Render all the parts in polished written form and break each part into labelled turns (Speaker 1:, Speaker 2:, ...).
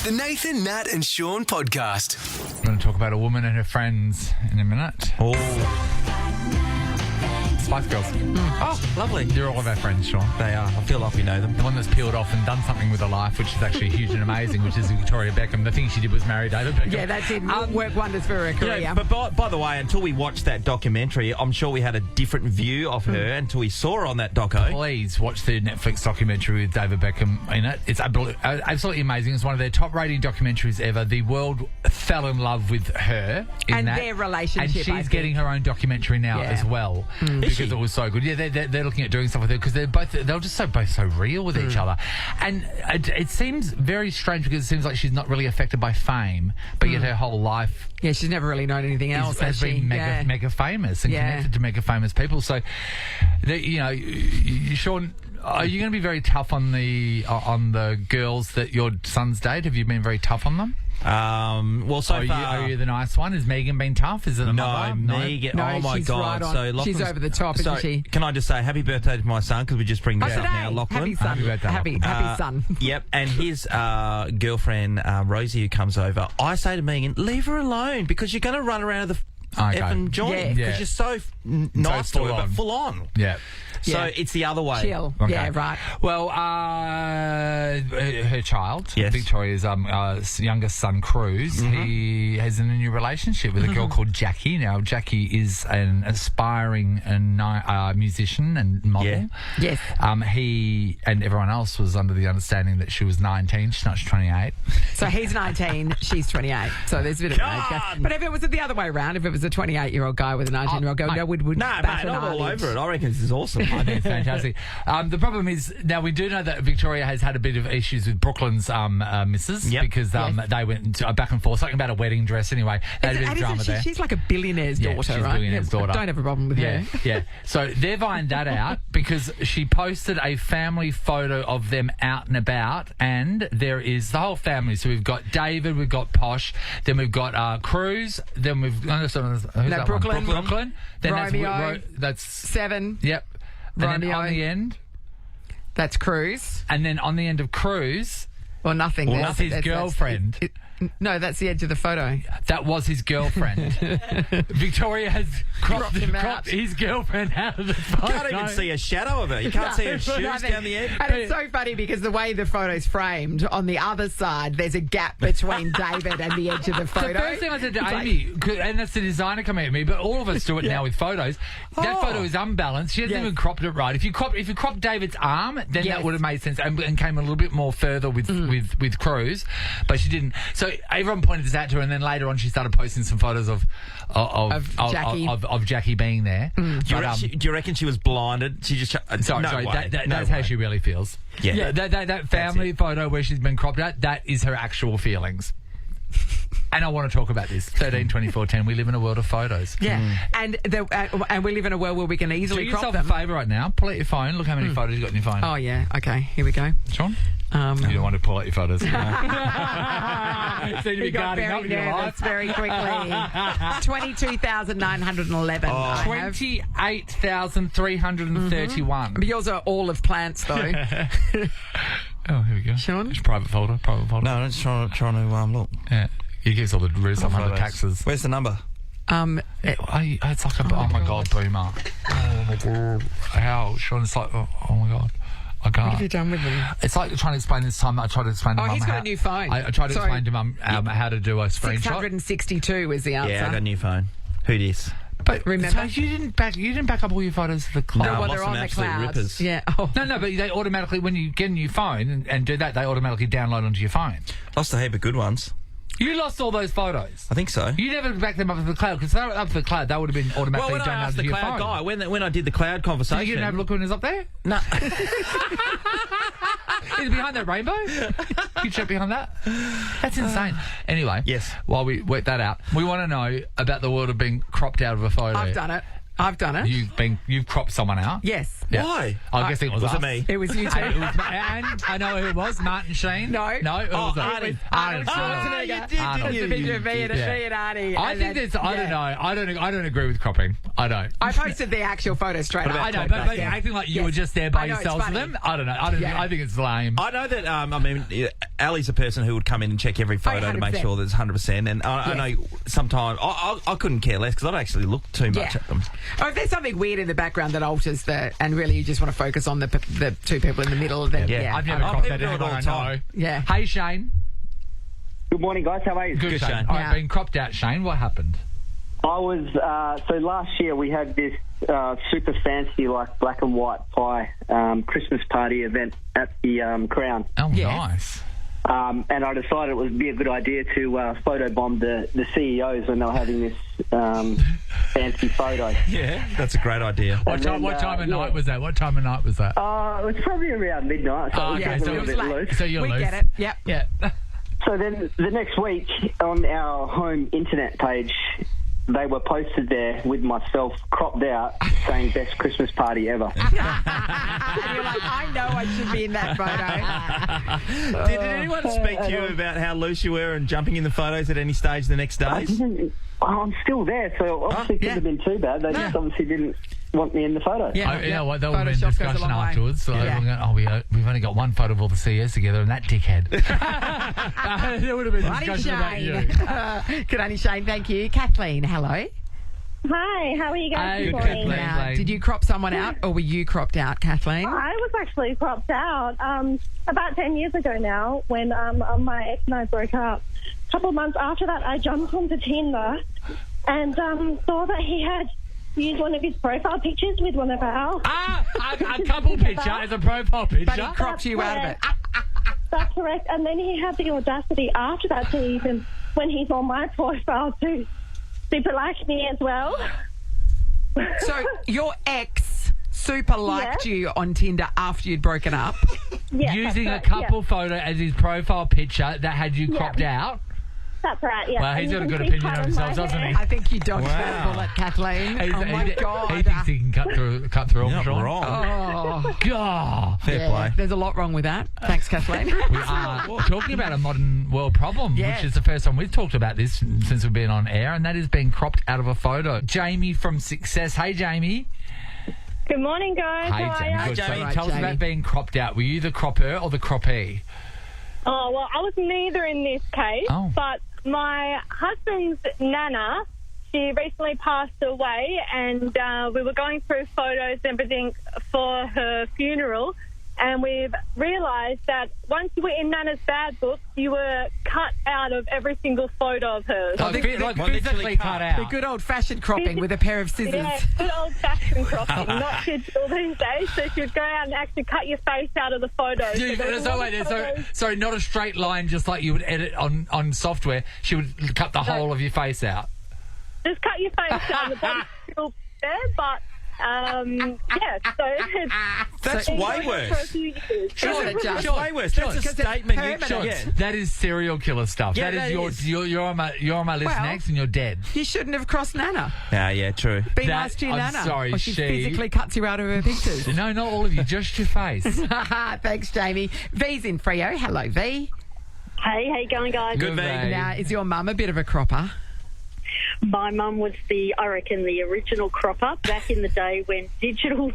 Speaker 1: The Nathan, Nat and Shaun podcast.
Speaker 2: I'm going to talk about a woman and her friends in a minute.
Speaker 3: Oh,
Speaker 2: Spice Girls.
Speaker 3: oh, lovely.
Speaker 2: They're all of our friends, Shaun.
Speaker 3: They are. I feel like we know them.
Speaker 2: The one that's peeled off and done something with her life, which is actually huge and amazing, which is Victoria Beckham. The thing she did was marry David Beckham.
Speaker 4: Yeah, that did work wonders for her career.
Speaker 3: Yeah, but by the way, until we watched that documentary, I'm sure we had a different view of her until we saw her on that doco.
Speaker 2: Please watch the Netflix documentary with David Beckham in it. It's absolutely amazing. It's one of their top-rated documentaries ever. The world fell in love with her in
Speaker 4: And
Speaker 2: that.
Speaker 4: their relationship,
Speaker 2: And
Speaker 4: I
Speaker 2: she's
Speaker 4: think.
Speaker 2: getting her own documentary now
Speaker 4: Yeah.
Speaker 2: as well because it was so good. Yeah, they're looking at doing stuff with her because they're just both so real with each other. And it seems very strange because it seems like she's not really affected by fame, but yet her whole life
Speaker 4: Yeah, she's never really known anything else,
Speaker 2: has
Speaker 4: has she?
Speaker 2: been mega famous and connected to mega famous people. So, Shaun, are you going to be very tough on the girls that your sons date? Have you been very tough on them?
Speaker 3: Well, so far...
Speaker 2: Are you the nice one? Has Megan been tough? Is it a
Speaker 3: No,
Speaker 2: mother?
Speaker 3: Megan.
Speaker 4: No,
Speaker 3: oh, my
Speaker 4: she's
Speaker 3: God.
Speaker 4: right on.
Speaker 3: So
Speaker 4: She's
Speaker 3: Lachlan's-
Speaker 4: over the top, isn't she?
Speaker 3: Can I just say happy birthday to my son, because we just bring this up
Speaker 4: today.
Speaker 3: now, Lachlan.
Speaker 4: Happy son.
Speaker 2: Happy birthday,
Speaker 4: Happy son.
Speaker 3: Yep, and his girlfriend, Rosie, who comes over, I say to Megan, leave her alone, because you're going to run around with the effing joint,
Speaker 4: Yeah.
Speaker 3: because
Speaker 2: Yeah.
Speaker 3: you're so nice to
Speaker 2: full
Speaker 3: her, but
Speaker 2: on.
Speaker 3: full on.
Speaker 2: Yeah.
Speaker 3: So
Speaker 4: Yeah.
Speaker 3: it's the other way.
Speaker 4: Chill.
Speaker 2: Okay.
Speaker 4: Yeah, right.
Speaker 2: Well, her child,
Speaker 3: Yes.
Speaker 2: Victoria's youngest son, Cruz, he has in a new relationship with a girl called Jackie. Now, Jackie is an aspiring musician and model.
Speaker 4: Yes.
Speaker 2: He and everyone else was under the understanding that she was 19. She's not, she's 28.
Speaker 4: So he's 19, she's 28. So there's a bit of an age gap. But if it was the other way around, if it was a 28-year-old guy with a 19-year-old girl,
Speaker 2: mate,
Speaker 4: would
Speaker 3: No,
Speaker 4: bat
Speaker 3: mate,
Speaker 4: an
Speaker 3: I'm all
Speaker 4: eyelid.
Speaker 3: over it. I reckon this is awesome.
Speaker 2: I think it's fantastic. The problem is, now we do know that Victoria has had a bit of issues with Brooklyn's missus because they went back and forth, something about a wedding dress anyway. They had a bit of drama there.
Speaker 4: She's like a billionaire's daughter,
Speaker 2: she's
Speaker 4: right?
Speaker 2: a billionaire's daughter.
Speaker 4: Don't have a problem with her.
Speaker 2: Yeah. So they've ironed that out because she posted a family photo of them out and about, and there is the whole family. So we've got David, we've got Posh, then we've got Cruz, then we've
Speaker 4: Brooklyn.
Speaker 2: Brooklyn. Then
Speaker 4: Romeo.
Speaker 2: that's
Speaker 4: 7.
Speaker 2: Yep. And then
Speaker 4: Romeo.
Speaker 2: on the end,
Speaker 4: That's Cruz.
Speaker 2: and then on the end of Cruz,
Speaker 4: Or nothing.
Speaker 2: Well, that's his girlfriend.
Speaker 4: No, that's the edge of the photo.
Speaker 2: that was his girlfriend. Victoria has cropped his girlfriend out of the photo.
Speaker 3: You can't even see a shadow of her. You can't see her shoes down the end.
Speaker 4: And it's so funny because the way the photo's framed, on the other side, there's a gap between David and the edge of the photo.
Speaker 2: The first thing I said to Amy, and that's the designer coming at me, but all of us do it now with photos. That photo is unbalanced. She hasn't even cropped it right. If you crop David's arm, then that would have made sense and came a little bit more further with Cruz, but she didn't. So everyone pointed this out to her, and then later on she started posting some photos of Jackie being there.
Speaker 3: Do you reckon she was blinded? She just...
Speaker 2: Sorry, that's how she really feels.
Speaker 3: Yeah.
Speaker 2: That family photo where she's been cropped out, that is her actual feelings. And I want to talk about this. 13, 24, 10. We live in a world of photos.
Speaker 4: Yeah, and we live in a world where we can easily
Speaker 2: Do
Speaker 4: crop
Speaker 2: yourself
Speaker 4: them.
Speaker 2: a favour right now. Pull out your phone. Look how many photos you got on your phone.
Speaker 4: Oh, yeah. Okay, here we go.
Speaker 2: Shaun? You don't want to pull out your photos. You seem to be
Speaker 4: He got
Speaker 2: guarding up
Speaker 4: very
Speaker 2: your
Speaker 4: nervous
Speaker 2: life.
Speaker 4: very quickly. 22,911 I have.
Speaker 2: 28,331.
Speaker 4: But yours are all of plants, though.
Speaker 2: Oh, here we go.
Speaker 4: Shaun?
Speaker 2: It's private folder.
Speaker 3: No, I'm just trying to look.
Speaker 2: Yeah. He gives all the stuff under taxes.
Speaker 3: Where's the number?
Speaker 2: It's like oh my God, Boomer. Oh my God. How? Shaun, it's like, oh my God. I can't.
Speaker 4: What have you done with them?
Speaker 2: It's like trying to explain this time. I tried to explain to Mum.
Speaker 4: He's got a new phone.
Speaker 2: I tried to explain to Mum how to do a screenshot.
Speaker 4: 662 is the answer.
Speaker 3: Yeah, I got a new phone. Who dis?
Speaker 2: But
Speaker 4: Remember?
Speaker 2: so you didn't back up all your photos to the cloud.
Speaker 3: No,
Speaker 4: well,
Speaker 3: lost
Speaker 4: they're
Speaker 3: some
Speaker 4: on the
Speaker 3: absolute
Speaker 4: cloud.
Speaker 3: rippers.
Speaker 4: Yeah. Oh.
Speaker 2: No, but they automatically, when you get a new phone and do that, they automatically download onto your phone.
Speaker 3: Lost a heap of good ones.
Speaker 2: You lost all those photos.
Speaker 3: I think so.
Speaker 2: You never backed them up to the cloud, because if they were up to the cloud, they would have been
Speaker 3: Well,
Speaker 2: automatically
Speaker 3: when I
Speaker 2: downloaded
Speaker 3: asked
Speaker 2: to
Speaker 3: the
Speaker 2: your
Speaker 3: cloud
Speaker 2: phone.
Speaker 3: guy, when I did the cloud conversation...
Speaker 2: You didn't have a look when it was up there?
Speaker 3: No.
Speaker 2: Is it behind that rainbow? You check behind that? That's insane. Anyway,
Speaker 3: Yes.
Speaker 2: While we work that out, we want to know about the world of being cropped out of a photo.
Speaker 4: I've done it. I've done it.
Speaker 2: You've cropped someone out.
Speaker 4: Yes.
Speaker 2: Yeah.
Speaker 3: Why?
Speaker 2: I guess it was
Speaker 3: Was
Speaker 2: us.
Speaker 3: it me?
Speaker 4: It was you too.
Speaker 2: And I know who it was. Martin Sheen.
Speaker 4: No.
Speaker 2: it was
Speaker 3: Arnie.
Speaker 2: Arnold
Speaker 4: Schwarzenegger.
Speaker 3: you did,
Speaker 2: Arnold.
Speaker 3: didn't
Speaker 4: It's a picture of me and Arnie.
Speaker 2: I think there's. I don't know. I don't agree with cropping. I don't.
Speaker 4: I posted the actual photo straight up.
Speaker 2: I know, but acting like you were just there by
Speaker 4: I know, it's
Speaker 2: yourselves with
Speaker 4: funny.
Speaker 2: them. I don't know. I don't.
Speaker 4: Yeah.
Speaker 2: I think it's lame.
Speaker 3: I know that, Ali's a person who would come in and check every photo to make
Speaker 4: 100%.
Speaker 3: sure that it's 100%. And I know sometimes I couldn't care less because I don't actually look too much at them.
Speaker 4: Or if there's something weird in the background that alters and really you just want to focus on the two people in the middle, then
Speaker 2: I've never
Speaker 3: Oh,
Speaker 2: cropped
Speaker 3: people
Speaker 2: that
Speaker 3: do it all
Speaker 2: anyone
Speaker 3: the
Speaker 2: I know.
Speaker 3: time.
Speaker 4: Yeah.
Speaker 2: Hey, Shane.
Speaker 5: Good morning, guys. How are you?
Speaker 2: Good, Shane.
Speaker 3: Shane.
Speaker 2: I've
Speaker 4: Yeah.
Speaker 2: been cropped out, Shane. What happened?
Speaker 5: I was so last year we had this super fancy black and white pie Christmas party event at the Crown,
Speaker 2: Oh,
Speaker 4: Yes.
Speaker 2: nice.
Speaker 5: and I decided it would be a good idea to photobomb the CEOs when they were having this fancy photo.
Speaker 3: Yeah, that's a great idea.
Speaker 2: What
Speaker 5: then,
Speaker 2: time of
Speaker 5: yeah.
Speaker 2: night was that? What time of night was that?
Speaker 5: It was probably around midnight, so it was
Speaker 2: okay,
Speaker 5: getting
Speaker 2: so
Speaker 5: a
Speaker 2: it
Speaker 5: little
Speaker 2: was
Speaker 5: bit
Speaker 4: late.
Speaker 5: loose.
Speaker 2: So you're
Speaker 4: We
Speaker 2: loose.
Speaker 4: get it. Yep.
Speaker 2: Yeah.
Speaker 5: So then the next week on our home internet page, they were posted there with myself cropped out saying best Christmas party ever.
Speaker 4: And you're like, I know I should be in that photo.
Speaker 3: Did anyone speak to you about how loose you were and jumping in the photos at any stage the next days?
Speaker 5: I'm still there, so obviously it couldn't have been too bad. They just obviously didn't want me in the photo.
Speaker 4: Yeah.
Speaker 2: You know what? That would have been
Speaker 4: Photoshop goes a
Speaker 2: discussion
Speaker 4: long way.
Speaker 2: afterwards. So
Speaker 4: Yeah.
Speaker 2: we're going, we've only got one photo of all the CEOs together, and that dickhead. There would have been
Speaker 4: Bloody
Speaker 2: discussion about you.
Speaker 4: Shane. Good on you, Shane. Thank you. Kathleen, hello.
Speaker 6: Hi, how are you guys
Speaker 2: Hey,
Speaker 6: this
Speaker 2: good,
Speaker 6: morning?
Speaker 2: Kathleen.
Speaker 4: Now, did you crop someone out or were you cropped out, Kathleen?
Speaker 6: I was actually cropped out about 10 years ago now when my ex and I broke up. A couple of months after that, I jumped onto Tinder and saw that he had used one of his profile pictures with one of our...
Speaker 2: A couple picture as a profile picture.
Speaker 4: But he cropped you out of it.
Speaker 6: That's correct. And then he had the audacity after that to even, when he's on my profile, to super like me as well.
Speaker 4: So your ex super liked you on Tinder after you'd broken up.
Speaker 6: Yeah,
Speaker 2: Using a
Speaker 6: that's correct,
Speaker 2: couple photo as his profile picture that had you cropped out.
Speaker 6: That's right, yeah.
Speaker 2: Well, he's
Speaker 6: And
Speaker 2: got a
Speaker 6: you
Speaker 2: good
Speaker 6: can see
Speaker 2: opinion
Speaker 6: part
Speaker 2: of
Speaker 6: of
Speaker 2: himself,
Speaker 6: my
Speaker 2: doesn't
Speaker 6: hair.
Speaker 2: he?
Speaker 4: I think you dodged
Speaker 3: Wow.
Speaker 4: that bullet, Kathleen.
Speaker 2: He's-
Speaker 4: Oh my God.
Speaker 2: He thinks he can cut through all
Speaker 3: You're
Speaker 2: Sean.
Speaker 3: not wrong.
Speaker 4: Oh,
Speaker 2: God.
Speaker 3: Fair play.
Speaker 4: there's a lot wrong with that. Thanks, Kathleen.
Speaker 2: We are talking about a modern world problem,
Speaker 4: Yes.
Speaker 2: which is the first time we've talked about this since we've been on air, and that is being cropped out of a photo. Jamie from Success. Hey, Jamie.
Speaker 6: Good morning, guys.
Speaker 2: Hey,
Speaker 6: How are
Speaker 2: Jamie.
Speaker 6: ya?
Speaker 3: Hi,
Speaker 2: Good. So
Speaker 3: Jamie.
Speaker 2: tell us
Speaker 4: Jamie.
Speaker 2: about being cropped out. Were you the cropper or the croppee?
Speaker 6: Oh, well, I was neither in this case,
Speaker 2: Oh.
Speaker 6: but my husband's nana, she recently passed away, and we were going through photos and everything for her funeral, and we've realised that once you were in Nana's bad book, you were cut out of every single photo of hers.
Speaker 2: Like
Speaker 3: Well,
Speaker 2: physically
Speaker 3: literally
Speaker 2: cut
Speaker 3: cut.
Speaker 4: The
Speaker 2: out.
Speaker 4: good old-fashioned cropping with a pair of scissors.
Speaker 6: Yeah, good old-fashioned cropping, not digital these days. So she'd go out and actually cut your face out of the photos.
Speaker 2: Yeah,
Speaker 6: there was
Speaker 2: so
Speaker 6: a lot
Speaker 2: wait,
Speaker 6: of
Speaker 2: so
Speaker 6: photos-
Speaker 2: sorry, not a straight line, just like you would edit on software. She would cut the whole of your face out.
Speaker 6: just cut your face out. The body's still there, but yeah. So it's
Speaker 3: That's
Speaker 6: been
Speaker 3: way
Speaker 6: going on for a
Speaker 3: worse.
Speaker 6: few years.
Speaker 4: Sure, it does.
Speaker 3: That's way worse. That's a
Speaker 4: Because it's
Speaker 3: statement.
Speaker 4: permanent.
Speaker 3: Yeah.
Speaker 2: That is serial killer stuff.
Speaker 3: Yeah,
Speaker 2: that
Speaker 3: that
Speaker 2: is
Speaker 3: is.
Speaker 2: you're on my list
Speaker 4: Well-
Speaker 2: next, and you're dead.
Speaker 4: You shouldn't have crossed Nana.
Speaker 3: Yeah, true.
Speaker 4: Be
Speaker 2: That-
Speaker 4: nice to your
Speaker 2: I'm
Speaker 4: Nana.
Speaker 2: sorry,
Speaker 4: or she
Speaker 2: she-
Speaker 4: physically cuts you out of her pictures.
Speaker 2: No, not all of you, just your face.
Speaker 4: Thanks, Jamie. V's in Freo. Hello, V.
Speaker 6: Hey, how you going, guys?
Speaker 3: Good, mate.
Speaker 4: Now, is your mum a bit of a cropper?
Speaker 7: My mum was I reckon, the original cropper back in the day when digital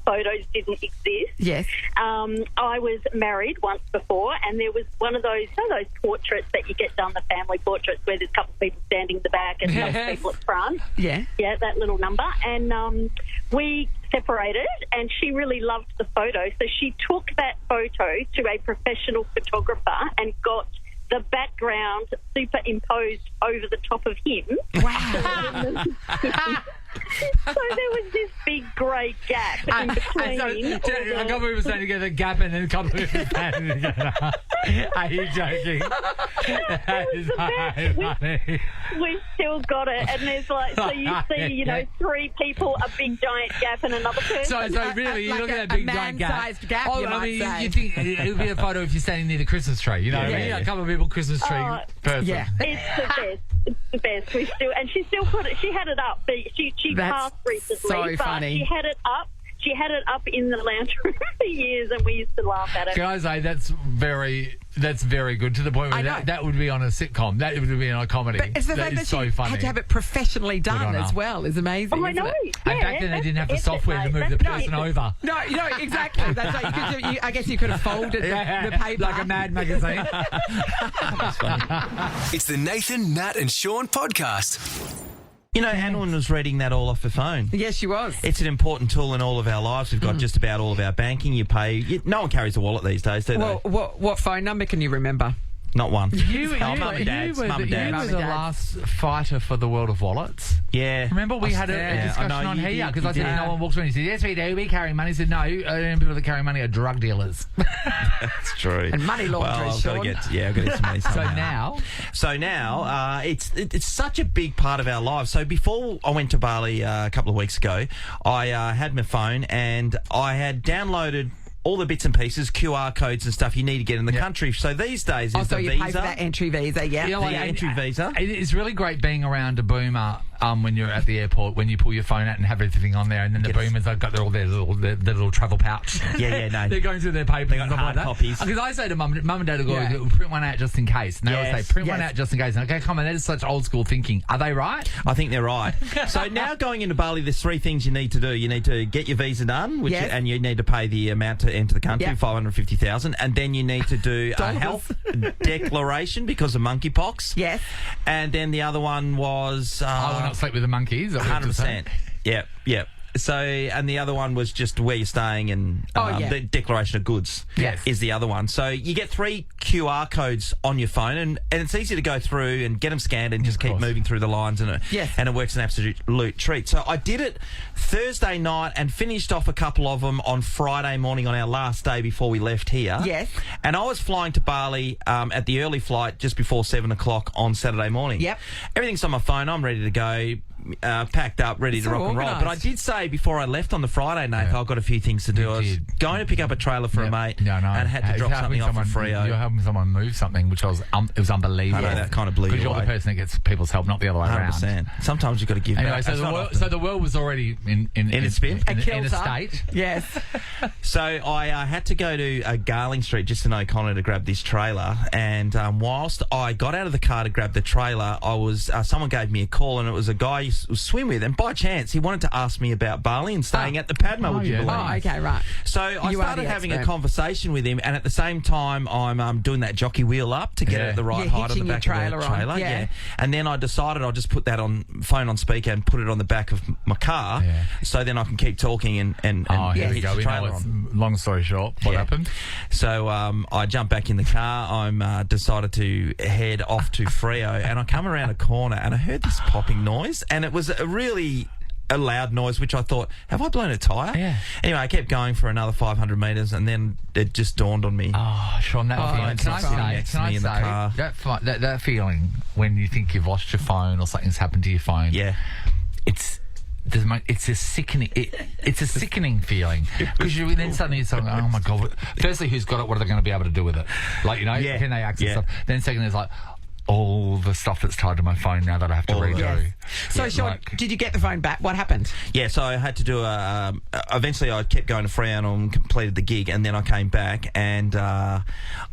Speaker 7: photos didn't exist.
Speaker 4: Yes.
Speaker 7: I was married once before, and there was one of those, those portraits that you get done, the family portraits, where there's a couple of people standing in the back and a couple of people at front.
Speaker 4: Yeah.
Speaker 7: Yeah, that little number. And we separated, and she really loved the photo, so she took that photo to a professional photographer and got the background superimposed over the top of him.
Speaker 4: Wow.
Speaker 7: So there was this big grey gap in between.
Speaker 2: A couple of people standing together, gap, and then a couple of people standing together. Are you joking? That is funny.
Speaker 7: We've still got it, and there's like, so you see, you know, 3 people, a big giant gap, and another person.
Speaker 2: So really, you
Speaker 4: like
Speaker 2: look
Speaker 4: a-
Speaker 2: at that big
Speaker 4: a
Speaker 2: giant gap.
Speaker 4: man-sized gap, you might say.
Speaker 2: you think it would be a photo if you're standing near the Christmas tree. You know, what I mean?
Speaker 3: Yeah.
Speaker 2: A couple of people, Christmas tree person.
Speaker 4: Yeah.
Speaker 7: It's the best. It's the best. We still, and she still put it. She had it up. But she
Speaker 4: That's
Speaker 7: passed recently,
Speaker 4: so
Speaker 7: but
Speaker 4: funny.
Speaker 7: she had it up. She had it up in the lounge room for years, and we used to laugh at it.
Speaker 2: Can I say that's very good to the point where
Speaker 4: I know.
Speaker 2: that would be on a sitcom. That would be on a comedy.
Speaker 4: But it's the fact
Speaker 2: is
Speaker 4: that
Speaker 2: so
Speaker 4: she
Speaker 2: funny.
Speaker 4: had to have it professionally
Speaker 2: on
Speaker 4: done
Speaker 2: her.
Speaker 4: as well is amazing.
Speaker 7: Oh, I
Speaker 4: isn't
Speaker 7: know.
Speaker 4: it?
Speaker 2: And back then they didn't have the software to move the person over.
Speaker 4: No, exactly. That's right. I guess you could have folded the paper.
Speaker 2: Like a Mad magazine.
Speaker 1: It's the Nathan, Nat and Shaun podcast.
Speaker 3: You know, Anwen was reading that all off her phone.
Speaker 4: Yes, she was.
Speaker 3: It's an important tool in all of our lives. We've got just about all of our banking. You pay. No one carries a wallet these days, do they?
Speaker 4: Well, what phone number can you remember?
Speaker 3: Not one.
Speaker 2: You
Speaker 3: Mum and Dad's.
Speaker 2: were
Speaker 3: Mum and
Speaker 2: the
Speaker 3: Dad's.
Speaker 2: last fighter for the world of wallets.
Speaker 3: Yeah.
Speaker 2: Remember we had a
Speaker 3: Yeah,
Speaker 2: discussion
Speaker 3: I know,
Speaker 2: on
Speaker 3: you
Speaker 2: here
Speaker 3: did,
Speaker 2: because
Speaker 3: you
Speaker 2: I said
Speaker 3: did.
Speaker 2: no one walks around. He said yes we do. We carry money. He said no. Only people that carry money are drug dealers.
Speaker 3: That's true.
Speaker 4: And money launderers,
Speaker 3: Well, I've got
Speaker 4: Shaun.
Speaker 3: to get. Yeah, I've got to get some money
Speaker 2: So
Speaker 3: somehow.
Speaker 2: now,
Speaker 3: It's such a big part of our lives. So before I went to Bali a couple of weeks ago, I had my phone and I had downloaded all the bits and pieces, QR codes and stuff you need to get in the country. So these days is
Speaker 4: So
Speaker 3: the
Speaker 4: you
Speaker 3: visa.
Speaker 4: pay for that entry visa, yeah.
Speaker 2: Yeah,
Speaker 3: the
Speaker 2: like,
Speaker 3: entry visa.
Speaker 2: It's really great being around a boomer when you're at the airport, when you pull your phone out and have everything on there, and then the boomers have got all their little travel pouch.
Speaker 3: Yeah, no.
Speaker 2: They're going through their papers
Speaker 3: They got
Speaker 2: and stuff
Speaker 3: hard
Speaker 2: like that.
Speaker 3: copies.
Speaker 2: Because I say to mum and dad,
Speaker 4: Yeah.
Speaker 2: go print one out just in case. And they always
Speaker 3: Yes.
Speaker 2: say, print one
Speaker 4: Yes.
Speaker 2: out just in case. And okay, come on, that is such old school thinking. Are they right?
Speaker 3: I think they're right. So now going into Bali, there's 3 things you need to do. You need to get your visa done,
Speaker 4: Yes.
Speaker 3: and you need to pay the amount to enter the country,
Speaker 4: Yep.
Speaker 3: 550,000, and then you need to do a
Speaker 4: Dollars.
Speaker 3: health declaration because of monkeypox.
Speaker 4: Yes.
Speaker 3: And then the other one was
Speaker 2: I will not sleep with the monkeys.
Speaker 3: 100%. Yep. So, and the other one was just where you're staying and the declaration of goods
Speaker 2: Yes.
Speaker 3: is the other one. So you get 3 QR codes on your phone and it's easy to go through and get them scanned and just keep
Speaker 2: course.
Speaker 3: moving through the lines and it works an absolute treat. So I did it Thursday night and finished off a couple of them on Friday morning on our last day before we left here.
Speaker 4: Yes.
Speaker 3: And I was flying to Bali at the early flight just before 7 o'clock on Saturday morning.
Speaker 4: Yep.
Speaker 3: Everything's on my phone. I'm ready to go. Packed up, ready to
Speaker 4: So
Speaker 3: rock and roll. But I did say before I left on the Friday, Nathan, I've got a few things to do. I was
Speaker 2: did.
Speaker 3: going to pick up a trailer for a mate
Speaker 2: No.
Speaker 3: and had to
Speaker 2: You're
Speaker 3: drop
Speaker 2: helping
Speaker 3: something off at Freo.
Speaker 2: You're helping someone move something, which was it was unbelievable.
Speaker 3: I know, that kind of blew you
Speaker 2: Because you're
Speaker 3: away.
Speaker 2: the person that gets people's help, not the other way around.
Speaker 3: 100%. Sometimes you've got to give
Speaker 2: Anyway,
Speaker 3: back.
Speaker 2: so
Speaker 3: That's not often.
Speaker 2: the world was already in
Speaker 3: a spin?
Speaker 2: in a
Speaker 4: kilter.
Speaker 2: state.
Speaker 4: Yes.
Speaker 3: So I had to go to Garling Street just in O'Connor to grab this trailer. And whilst I got out of the car to grab the trailer, I was someone gave me a call, and it was a guy I used to swim with. And by chance, he wanted to ask me about Bali and staying at the Padma. Would you
Speaker 2: yeah.
Speaker 3: believe?
Speaker 4: Oh, okay, right.
Speaker 3: So I
Speaker 4: You are
Speaker 3: started
Speaker 4: the
Speaker 3: having a
Speaker 4: expert.
Speaker 3: conversation with him, and at the same time, I'm doing that jockey wheel up to get it at the right
Speaker 4: You're
Speaker 3: height on the
Speaker 4: hitching your
Speaker 3: back
Speaker 4: trailer
Speaker 3: of the
Speaker 4: on,
Speaker 3: trailer.
Speaker 4: yeah.
Speaker 3: And then I decided I'll just put that phone on speaker and put it on the back of my car, so then I can keep talking and
Speaker 2: Oh, here we
Speaker 3: hitch
Speaker 2: go.
Speaker 3: the
Speaker 2: We know
Speaker 3: trailer
Speaker 2: it's,
Speaker 3: on.
Speaker 2: long story short, what happened?
Speaker 3: So I jumped back in the car. I'm decided to head off to Freo, and I come around a corner and I heard this popping noise, and it was a loud noise, which I thought, have I blown a tyre?
Speaker 2: Yeah.
Speaker 3: Anyway, I kept going for another 500 metres, and then it just dawned on me.
Speaker 2: Oh, Sean, that feeling.
Speaker 3: it's
Speaker 2: Can
Speaker 3: not
Speaker 2: I
Speaker 3: sitting
Speaker 2: say,
Speaker 3: next to me in the car.
Speaker 2: that feeling when you think you've lost your phone or something's happened to your phone.
Speaker 3: Yeah.
Speaker 2: It's a sickening. It's a sickening feeling because you then suddenly you're saying, "Oh my god!" Firstly, who's got it? What are they going to be able to do with it? Like can they access stuff? Then second is like all the stuff that's tied to my phone now that I have to redo.
Speaker 4: Yes. So, Sean, did you get the phone back? What happened?
Speaker 3: Yeah, so I had to do eventually I kept going to Freo and completed the gig, and then I came back and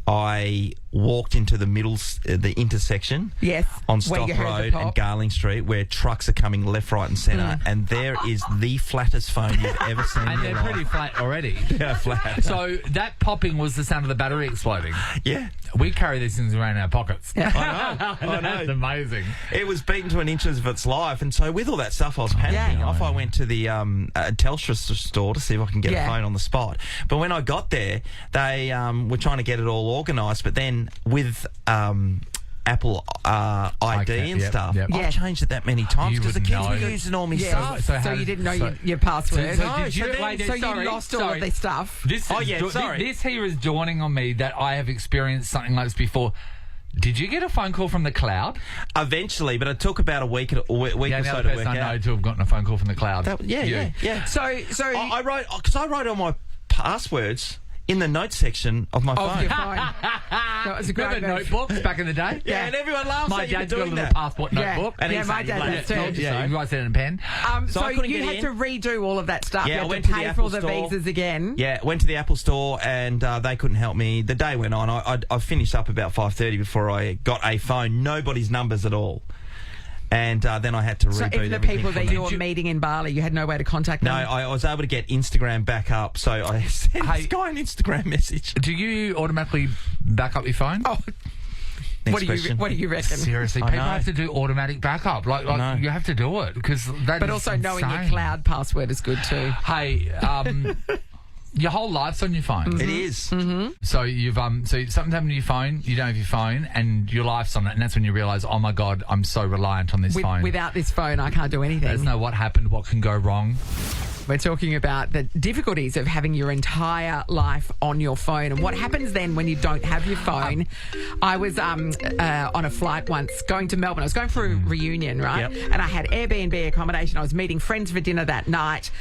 Speaker 3: I walked into the intersection
Speaker 4: Yes,
Speaker 3: on
Speaker 4: where
Speaker 3: Stock
Speaker 4: you heard the
Speaker 3: Road
Speaker 4: pop.
Speaker 3: and Garling Street, where trucks are coming left, right and centre, and there is the flattest phone you've ever seen
Speaker 2: And
Speaker 3: in
Speaker 2: they're
Speaker 3: your
Speaker 2: pretty
Speaker 3: life.
Speaker 2: flat already.
Speaker 3: Yeah, flat.
Speaker 2: So that popping was the sound of the battery exploding.
Speaker 3: Yeah.
Speaker 2: We carry these things around in our pockets.
Speaker 3: I know.
Speaker 2: That's amazing.
Speaker 3: It was beaten to an inch of its life, and so with all that stuff, I was panicking.
Speaker 4: Yeah.
Speaker 3: Off I went to the Telstra store to see if I can get a phone on the spot. But when I got there, they were trying to get it all organised. But then with Apple ID and stuff,
Speaker 2: yep.
Speaker 3: I've changed it that many times
Speaker 2: You
Speaker 3: because the
Speaker 2: would
Speaker 3: kids were
Speaker 2: know.
Speaker 3: using all my
Speaker 4: Yeah.
Speaker 3: stuff.
Speaker 4: So you didn't know your password.
Speaker 2: So did you,
Speaker 4: you lost all of this stuff.
Speaker 2: This
Speaker 3: Oh, yeah, sorry.
Speaker 2: This here is dawning on me that I have experienced something like this before. Did you get a phone call from the cloud?
Speaker 3: Eventually, but it took about a week or so to work
Speaker 2: The person I know to have gotten a phone call from the cloud.
Speaker 3: Yeah.
Speaker 4: So
Speaker 3: I wrote all my passwords in the notes section of my phone.
Speaker 4: your phone. That was a great
Speaker 2: Remember
Speaker 4: move.
Speaker 2: notebooks back in the day?
Speaker 3: Yeah, and everyone laughs
Speaker 2: My
Speaker 3: at you for
Speaker 2: dad's got a
Speaker 3: doing
Speaker 2: little
Speaker 3: that.
Speaker 2: passport notebook.
Speaker 3: And
Speaker 4: Yeah,
Speaker 3: he's
Speaker 4: my
Speaker 3: saying,
Speaker 4: dad
Speaker 3: like,
Speaker 4: does too.
Speaker 3: told you
Speaker 2: Yeah,
Speaker 3: so.
Speaker 2: he writes it in a pen.
Speaker 4: So
Speaker 3: I couldn't
Speaker 4: you
Speaker 3: get
Speaker 4: had
Speaker 3: in.
Speaker 4: to redo all of that stuff.
Speaker 3: Yeah,
Speaker 4: you
Speaker 3: I
Speaker 4: had
Speaker 3: went
Speaker 4: to
Speaker 3: to the
Speaker 4: pay for all the
Speaker 3: Apple Store.
Speaker 4: visas again.
Speaker 3: Yeah, went to the Apple Store and they couldn't help me. The day went on. I finished up about 5:30 before I got a phone. Nobody's numbers at all. And then I had to
Speaker 4: So
Speaker 3: reboot
Speaker 4: even the
Speaker 3: everything
Speaker 4: people
Speaker 3: from
Speaker 4: that you were meeting in Bali, you had no way to contact
Speaker 3: No,
Speaker 4: them?
Speaker 3: I was able to get Instagram back up, so I sent this guy an Instagram message.
Speaker 2: Do you automatically back up your phone?
Speaker 4: Oh,
Speaker 3: Next question.
Speaker 4: what do you reckon?
Speaker 2: Seriously,
Speaker 3: I
Speaker 2: people
Speaker 3: know.
Speaker 2: have to do automatic backup. Like
Speaker 3: know.
Speaker 2: you have to do it because that
Speaker 4: But
Speaker 2: is
Speaker 4: also knowing your
Speaker 2: insane.
Speaker 4: cloud password is good too.
Speaker 2: Hey, your whole life's on your phone.
Speaker 3: It is.
Speaker 2: So you've so something happened to your phone, you don't have your phone, and your life's on it, and that's when you realise, oh my God, I'm so reliant on this phone.
Speaker 4: Without this phone, I can't do anything.
Speaker 2: There's no what happened, what can go wrong.
Speaker 4: We're talking about the difficulties of having your entire life on your phone and what happens then when you don't have your phone. I was on a flight once going to Melbourne. I was going for a reunion, right?
Speaker 3: Yep.
Speaker 4: And I had Airbnb accommodation. I was meeting friends for dinner that night.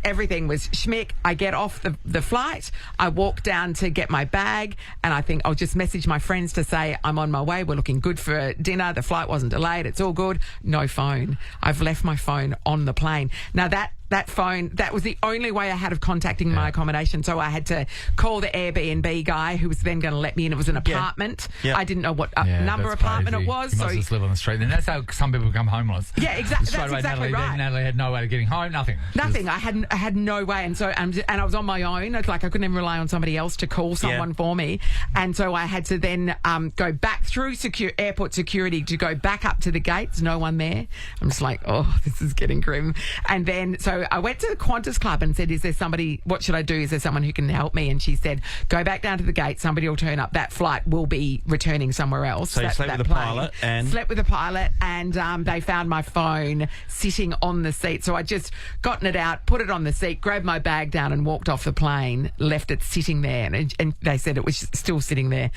Speaker 4: Everything was schmick. I get off the flight. I walk down to get my bag and I think I'll just message my friends to say I'm on my way. We're looking good for dinner. The flight wasn't delayed. It's all good. No phone. I've left my phone on the plane. Now that phone, that was the only way I had of contacting my accommodation. So I had to call the Airbnb guy who was then going to let me in. It was an apartment.
Speaker 3: Yeah.
Speaker 4: I didn't know what number
Speaker 2: that's
Speaker 4: apartment
Speaker 2: crazy.
Speaker 4: it was.
Speaker 2: You
Speaker 4: So
Speaker 2: must just live on the street. And that's how some people become homeless.
Speaker 4: yeah, exactly.
Speaker 2: Straight
Speaker 4: That's
Speaker 2: away,
Speaker 4: exactly right.
Speaker 2: Natalie had no way of getting home. Nothing.
Speaker 4: Nothing. I had no way, and so and I was on my own. It's like I couldn't even rely on somebody else to call someone for me, and so I had to then go back through airport security to go back up to the gates. No one there. I'm just like, oh, this is getting grim. And then so I went to the Qantas Club and said, "Is there somebody? What should I do? Is there someone who can help me?" And she said, "Go back down to the gate. Somebody will turn up. That flight will be returning somewhere else."
Speaker 3: So you slept with the pilot and
Speaker 4: slept with the pilot, and they found my phone sitting on the seat. So I just gotten it out, put it on the seat, grabbed my bag down and walked off the plane, left it sitting there. And they said it was still sitting there.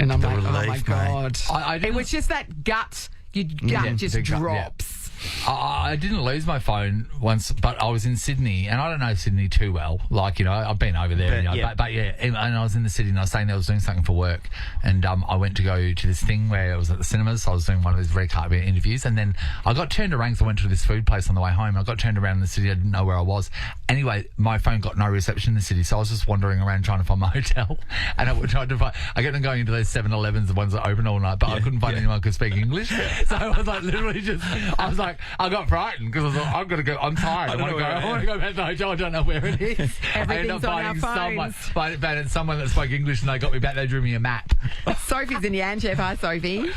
Speaker 4: And I'm like, oh my
Speaker 3: relief,
Speaker 4: God.
Speaker 2: I
Speaker 4: It was just that gut. Your gut just drops.
Speaker 2: I didn't lose my phone once, but I was in Sydney, and I don't know Sydney too well. Like, I've been over there, but and I was in the city, and I was saying that I was doing something for work, and I went to go to this thing where it was at the cinemas, so I was doing one of those red carpet interviews, and then I got turned around because I went to this food place on the way home. I got turned around in the city, I didn't know where I was. Anyway, my phone got no reception in the city, so I was just wandering around trying to find my hotel, and I tried to find, I kept on going into those 7-Elevens, the ones that open all night, but I couldn't find anyone who could speak English, so I was like literally just, I was like, I got frightened because I was like, I'm going to go, I'm tired. I want to go back to the hotel. I don't know where it is.
Speaker 4: Everything's on our phones.
Speaker 2: Finding someone that spoke English, and they got me back. They drew me a map.
Speaker 4: Sophie's in Yanchep. Hi, Sophie.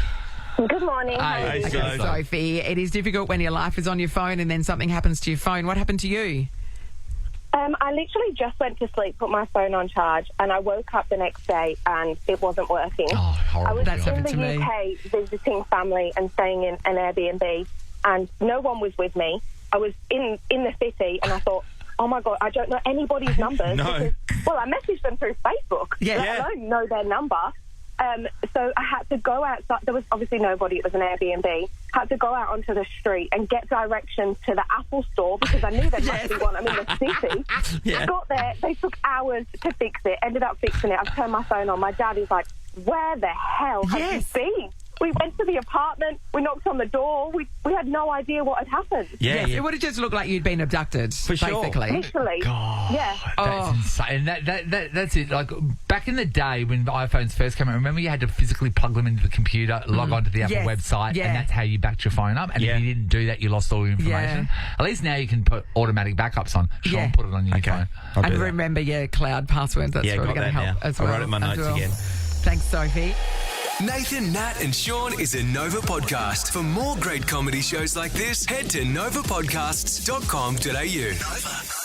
Speaker 6: Good morning.
Speaker 2: Hey,
Speaker 4: Okay, Sophie, it is difficult when your life is on your phone and then something happens to your phone. What happened to you?
Speaker 6: I literally just went to sleep, put my phone on charge, and I woke up the next day and it wasn't working.
Speaker 2: Oh, horrible.
Speaker 6: I was
Speaker 4: That's
Speaker 6: in
Speaker 4: happened
Speaker 6: the
Speaker 4: to me.
Speaker 6: UK visiting family and staying in an Airbnb, and no one was with me. I was in the city, and I thought, oh my God, I don't know anybody's numbers.
Speaker 3: No.
Speaker 6: Because, well, I messaged them through Facebook, let alone know their number. So I had to go outside. There was obviously nobody. It was an Airbnb. Had to go out onto the street and get directions to the Apple Store because I knew there must be one. I'm in the city. Got there. They took hours to fix it. Ended up fixing it. I've turned my phone on. My dad is like, where the hell have you been? We went to the apartment. We knocked on the door. We had no idea what had happened.
Speaker 4: It would have just looked like you'd been abducted, basically.
Speaker 6: Literally.
Speaker 2: God,
Speaker 6: Yeah.
Speaker 2: that's insane. And that's it. Like back in the day when iPhones first came out, remember you had to physically plug them into the computer, log onto the Apple website, and that's how you backed your phone up. And if you didn't do that, you lost all your information. At least now you can put automatic backups on. Sean, put it on your phone.
Speaker 4: And remember your cloud passwords. That's really going to help as well.
Speaker 3: I wrote it in my notes again.
Speaker 4: Thanks, Sophie.
Speaker 1: Nathan, Nat and Sean is a Nova podcast. For more great comedy shows like this, head to novapodcasts.com.au. Nova.